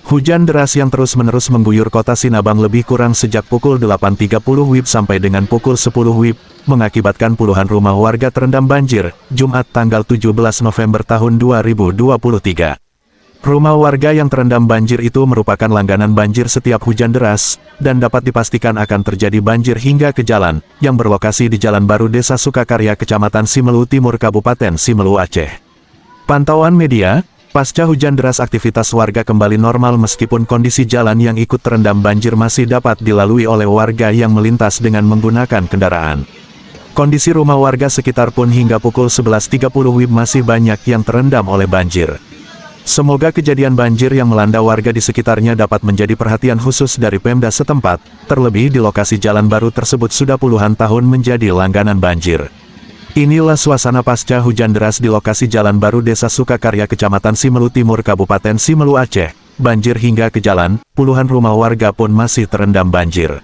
Hujan deras yang terus-menerus mengguyur kota Sinabang lebih kurang sejak pukul 8.30 WIB sampai dengan pukul 10 WIB, mengakibatkan puluhan rumah warga terendam banjir, Jumat tanggal 17 November tahun 2023. Rumah warga yang terendam banjir itu merupakan langganan banjir setiap hujan deras, dan dapat dipastikan akan terjadi banjir hingga ke jalan, yang berlokasi di Jalan Baru Desa Sukakarya Kecamatan Simelu Timur Kabupaten Simelu Aceh. Pantauan media, pasca hujan deras aktivitas warga kembali normal meskipun kondisi jalan yang ikut terendam banjir masih dapat dilalui oleh warga yang melintas dengan menggunakan kendaraan. Kondisi rumah warga sekitar pun hingga pukul 11.30 WIB masih banyak yang terendam oleh banjir. Semoga kejadian banjir yang melanda warga di sekitarnya dapat menjadi perhatian khusus dari Pemda setempat, terlebih di lokasi jalan baru tersebut sudah puluhan tahun menjadi langganan banjir. Inilah suasana pasca hujan deras di lokasi Jalan Baru Desa Sukakarya Kecamatan Simelu Timur Kabupaten Simelu Aceh. Banjir hingga ke jalan, puluhan rumah warga pun masih terendam banjir.